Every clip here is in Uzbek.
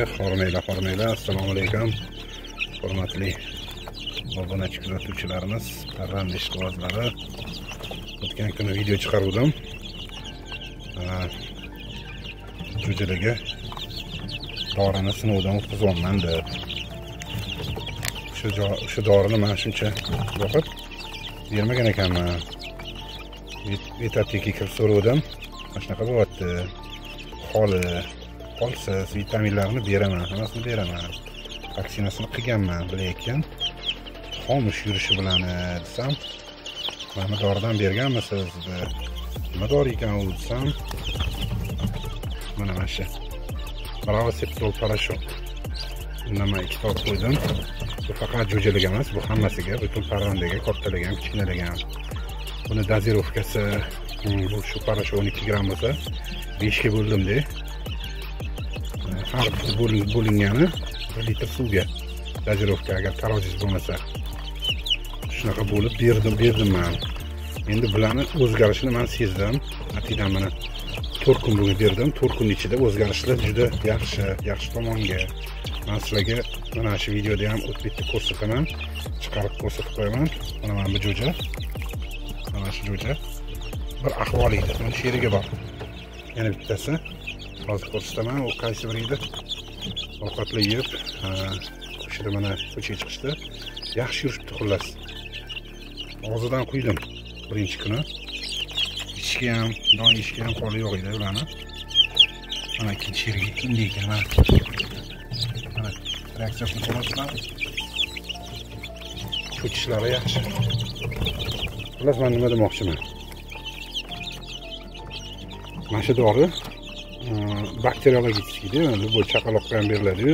videoga. Hormanglar. Assalomu alaykum. Hurmatli obunachi kuzatuvchilarimiz, parranda ishqibozlari. O'tgan kuni video chiqardim. Jo'jalarga dorini sinovdan o'tkazganman deb. O'sha dorini men shuncha yoqib bermagan ekanman. Vitaminga kirib so'radim. Shunaqa bo'lyapti. Qolsiz vitaminlarni beraman, hammasini beraman. Vaksinasini qilganman, lekin xomush yurishi bilan desam, mana doridan berganmisiz? Nima dori ekan u desam, mana shu Bravo Septol Parashok. Bundan men 2 ta qo'ydim. Bu faqat jo'jalarga emas, bu hammasiga, butun parrandaga, kattalarga ham, kichkinalarga ham. Buni dozirovkasi bu shu parashok 12 gram bo'lsa, 5 ga bo'ldim-da. Har bo'lingani 1 litr suvga dozirovka, agar taroziz bo'lmasa. Shunaqa bo'lib berdim men. Endi bularni o'zgarishini men sezdim. Atidan mana 4 kun bo'yi berdim. 4 kun ichida o'zgarishlar juda yaxshi tomonga. Men sizlarga mana shu videoda ham o'tib ko'rsataman. Chiqarib ko'rsatib qo'yaman. Mana bu jo'ja. Mana shu jo'ja bir ahvol edi. Mana shu yeriga bor. Yana bittasi. Hozir ko'rsataman, u qaysi bir edi. Ovqatlar yeb, ko'chada mana ko'chaga chiqishdi. Yaxshi yuribdi xullas. Og'zidan quydim birinchi kuni. Ichga ham, don ishga ham qoli yo'q edi ularni. Mana ikkinchi yeriga indi ekan. Mana reaksiyasini ko'rasizlar. Ko'chishlari yaxshi. Xullas, men nima demoqchiman? Mana shu dori bakteriologik edi. Bu chaqaloqqa ham beriladi.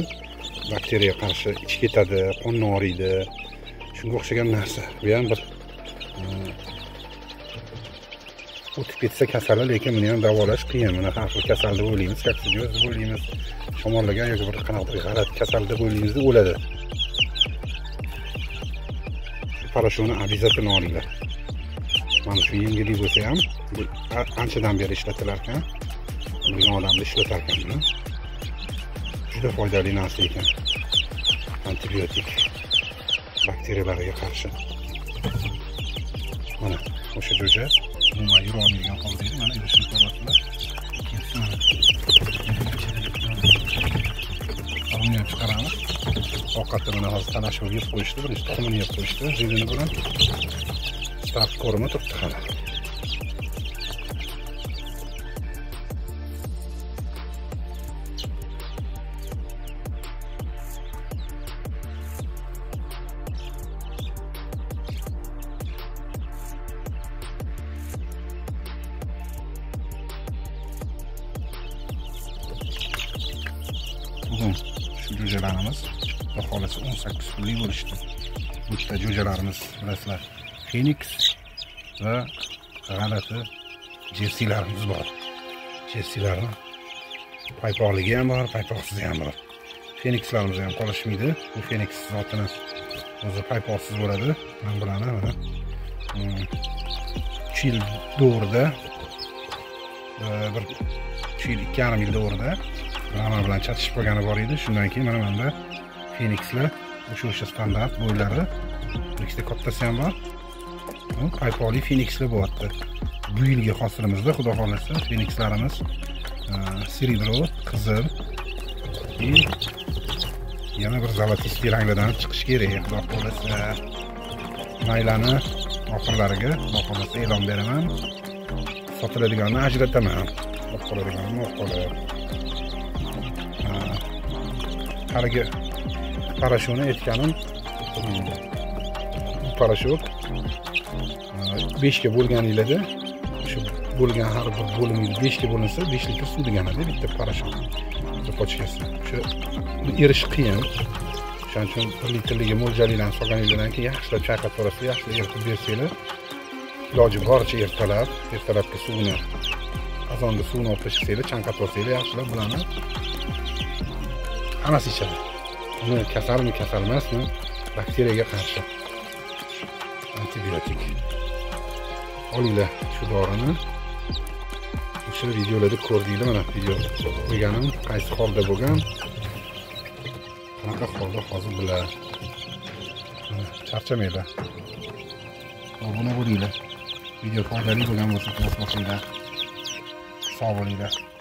Bakteriyaga qarshi ich ketadi, qonni og'riydi. Shunga o'xshagan narsa. Bu ham bir o'tib ketsa kasali, lekin buni ham davolash qiyin. Mana har xil kasal deb o'ylaymiz, koksidioz deb o'ylaymiz. Shamollagan yoki bir qanaqadir g'alati kasal deb o'ylaymiz, o'ladi. Shu parashokni обязательно olinglar. Mana shu yengillik bo'lsa ham, bu anchadan beri ishlatilar ekan. Bilgan odamlar ishlatar ekan. Juda foydali narsa ekan. Antibiotik bakteriyalarga qarshi. Mana o'sha jo'ja umuman yura olmaydigan holda edi. Mana shuni ko'ryapsizlar. Uni ham chiqaramiz. Ovqatni mana hozir tanashib yeb qo'yishdi, birinchi tuxumini yeb qo'yishdi. Zilini bilan start ko'rma turibdi hali. Bugun shu jo'jalarimiz baholasi 18 pullik bo'lishdi. Bu yerda jo'jalarimiz bilasizlar, Phoenix va g'alati jersilarimiz bor. Jersilarni paypoqligi ham bor, paypoqsiz ham bor. Phoenixlarimiz ham qolishmaydi. Bu Phoenix zotini o'zi paypoqsiz bo'ladi. Men bularni mana 3 yil do'rida bir 3 yil 2,5 yil do'rida Rama bilan chatishib qolgani bor edi. Shundan keyin mana menda Phoenixlar o'sha standart bo'ylari, ikkita kattasi ham bor. Paypoqli Phoenixlar bo'lyapti. Bu yilgi hosilimizda xudo xolasa Phoenixlarimiz serebro, qizil yana bir zolotiskiy ranglardan chiqish kerak. Xudo xolasa maylani oxirlariga xudo xolasa e'lon beraman. Sotiladiganini ajrataman. Qoladiganini qoladi. Haligi parashokni aytganim, parashok 5 ga bo'lganinglarda, shu bo'lgan har bir bo'limni 5 ga bo'linsa 5 litr suv deganida bitta parashok. Bitta pochkasi. Shu erish qiyin. Shuning uchun 1 litrliga mo'ljallangan solganinglardan keyin yaxshilab chayqab turasiz, yaxshilab eritib bersanglar, iloji boricha ertalabki suvni, azonda suvni olib tashlaysanglar, chanqab tursanglar, yaxshilab bularni hammasi ichadi. Buni kasalmi, kasal emasmi? Bakteriyaga qarshi antibiotik. Olinglar shu dorini. O'sha videolarda ko'rdinglar, mana video qo'yganim qaysi holda bo'lgan. qanaqa holda hozir bular charchamaylar. Obuna bo'linglar. Video foydali bo'lgan bo'lsa, bosinglar. Sog' bo'linglar.